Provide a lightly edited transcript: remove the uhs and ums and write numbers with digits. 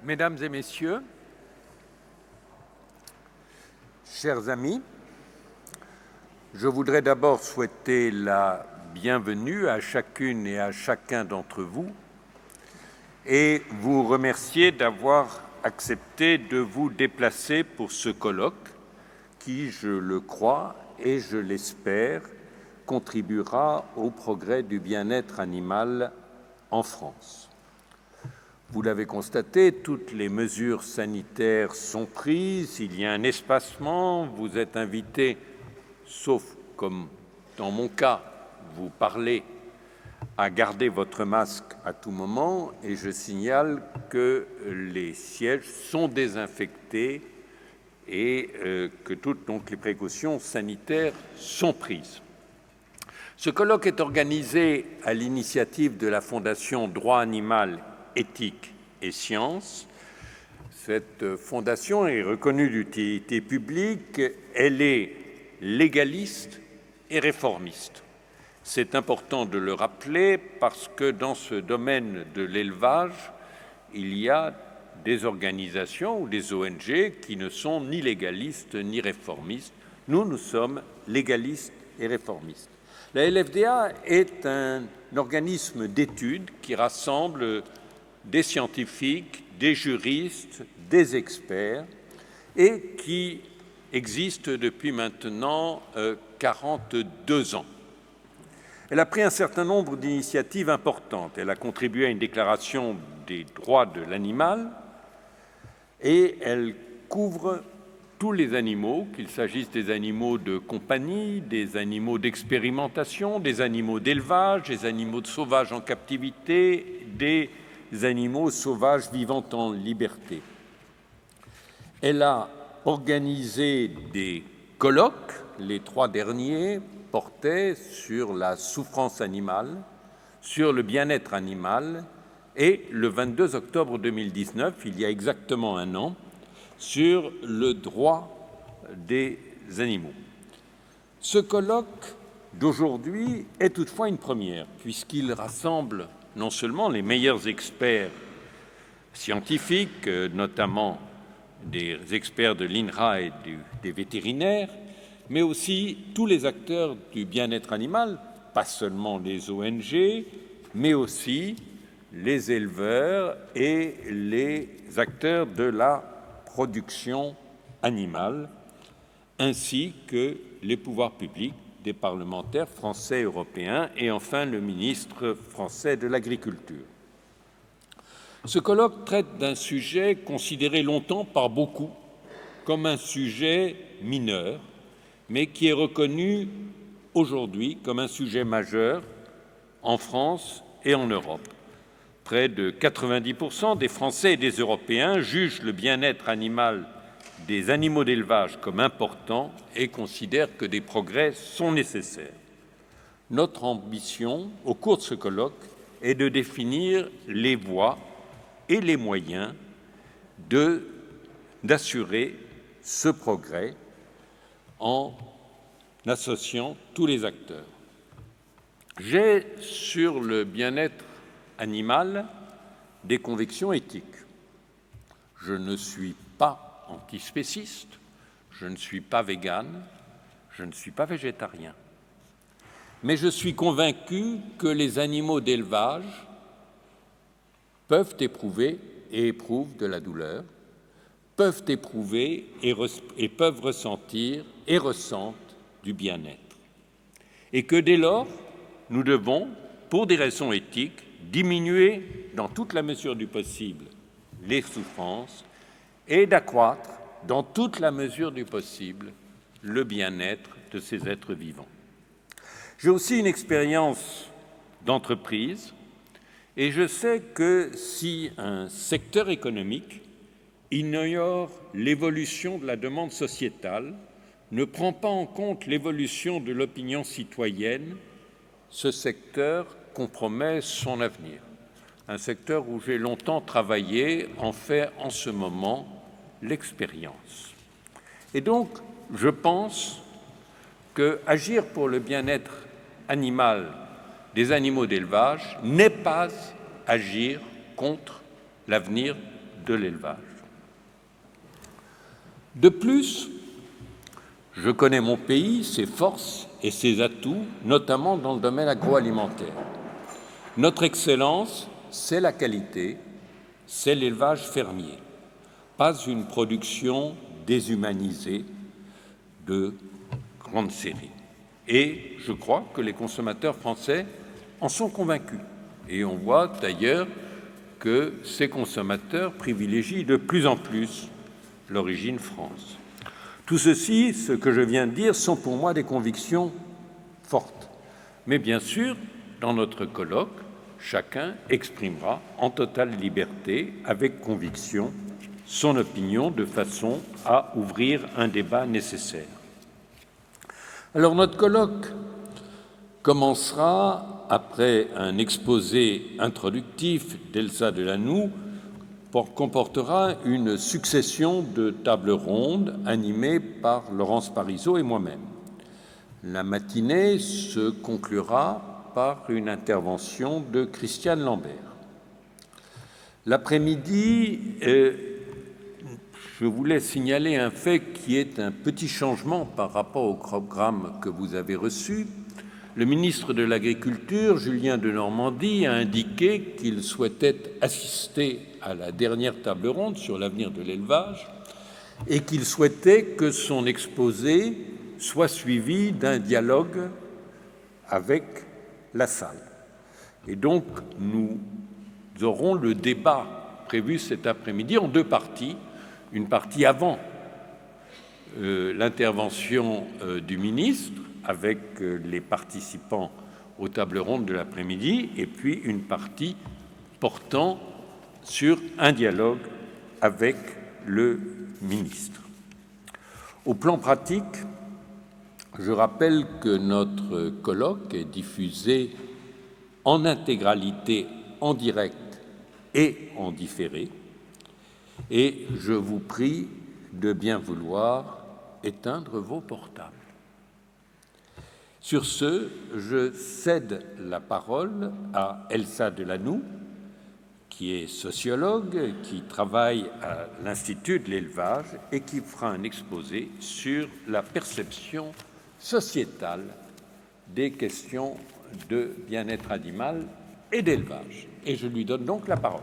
Mesdames et messieurs, chers amis, je voudrais d'abord souhaiter la bienvenue à chacune et à chacun d'entre vous et vous remercier d'avoir accepté de vous déplacer pour ce colloque qui, je le crois et je l'espère, contribuera au progrès du bien-être animal en France. Vous l'avez constaté, toutes les mesures sanitaires sont prises, il y a un espacement, vous êtes invités, sauf comme dans mon cas, vous parlez, à garder votre masque à tout moment, et je signale que les sièges sont désinfectés et que toutes donc, les précautions sanitaires sont prises. Ce colloque est organisé à l'initiative de la Fondation Droit Animal, Éthique et Sciences. Cette fondation est reconnue d'utilité publique, elle est légaliste et réformiste. C'est important de le rappeler parce que dans ce domaine de l'élevage, il y a des organisations ou des ONG qui ne sont ni légalistes ni réformistes. Nous sommes légalistes et réformistes. La LFDA est un organisme d'études qui rassemble des scientifiques, des juristes, des experts et qui existe depuis maintenant 42 ans. Elle a pris un certain nombre d'initiatives importantes. Elle a contribué à une déclaration des droits de l'animal et elle couvre tous les animaux, qu'il s'agisse des animaux de compagnie, des animaux d'expérimentation, des animaux d'élevage, des animaux sauvages en captivité, des animaux sauvages vivant en liberté. Elle a organisé des colloques, les 3 derniers portaient sur la souffrance animale, sur le bien-être animal, et le 22 octobre 2019, il y a exactement un an, sur le droit des animaux. Ce colloque d'aujourd'hui est toutefois une première, puisqu'il rassemble non seulement les meilleurs experts scientifiques, notamment des experts de l'INRA et des vétérinaires, mais aussi tous les acteurs du bien-être animal, pas seulement les ONG, mais aussi les éleveurs et les acteurs de la production animale, ainsi que les pouvoirs publics, des parlementaires français et européens, et enfin le ministre français de l'Agriculture. Ce colloque traite d'un sujet considéré longtemps par beaucoup comme un sujet mineur, mais qui est reconnu aujourd'hui comme un sujet majeur en France et en Europe. Près de 90% des Français et des Européens jugent le bien-être animal des animaux d'élevage comme important et considèrent que des progrès sont nécessaires. Notre ambition, au cours de ce colloque, est de définir les voies et les moyens d'assurer ce progrès en associant tous les acteurs. J'ai, sur le bien-être animal, des convictions éthiques. Je ne suis pas antispéciste, je ne suis pas végane, je ne suis pas végétarien. Mais je suis convaincu que les animaux d'élevage peuvent éprouver et éprouvent de la douleur, peuvent éprouver et peuvent ressentir et ressentent du bien-être. Et que dès lors, nous devons, pour des raisons éthiques, diminuer dans toute la mesure du possible les souffrances et d'accroître dans toute la mesure du possible le bien-être de ces êtres vivants. J'ai aussi une expérience d'entreprise et je sais que si un secteur économique ignore l'évolution de la demande sociétale, ne prend pas en compte l'évolution de l'opinion citoyenne, ce secteur compromet son avenir. Un secteur où j'ai longtemps travaillé en fait en ce moment l'expérience. Et donc, je pense qu'agir pour le bien-être animal des animaux d'élevage n'est pas agir contre l'avenir de l'élevage. De plus, je connais mon pays, ses forces et ses atouts, notamment dans le domaine agroalimentaire. Notre excellence, c'est la qualité, c'est l'élevage fermier, pas une production déshumanisée de grande série. Et je crois que les consommateurs français en sont convaincus. Et on voit d'ailleurs que ces consommateurs privilégient de plus en plus l'origine France. Tout ceci, ce que je viens de dire, sont pour moi des convictions fortes. Mais bien sûr, dans notre colloque, chacun exprimera en totale liberté, avec conviction, son opinion de façon à ouvrir un débat nécessaire. Alors notre colloque commencera après un exposé introductif d'Elsa Delanoux, comportera une succession de tables rondes animées par Laurence Parisot et moi-même. La matinée se conclura par une intervention de Christiane Lambert. L'après-midi, je voulais signaler un fait qui est un petit changement par rapport au programme que vous avez reçu. Le ministre de l'Agriculture, Julien Denormandie, a indiqué qu'il souhaitait assister à la dernière table ronde sur l'avenir de l'élevage et qu'il souhaitait que son exposé soit suivi d'un dialogue avec la salle. Et donc, nous aurons le débat prévu cet après-midi en deux parties. Une partie avant l'intervention du ministre, avec les participants aux tables rondes de l'après-midi, et puis une partie portant sur un dialogue avec le ministre. Au plan pratique, je rappelle que notre colloque est diffusé en intégralité, en direct et en différé, et je vous prie de bien vouloir éteindre vos portables. Sur ce, je cède la parole à Elsa Delanoux, qui est sociologue, qui travaille à l'Institut de l'élevage et qui fera un exposé sur la perception sociétale des questions de bien-être animal et d'élevage. Et je lui donne donc la parole.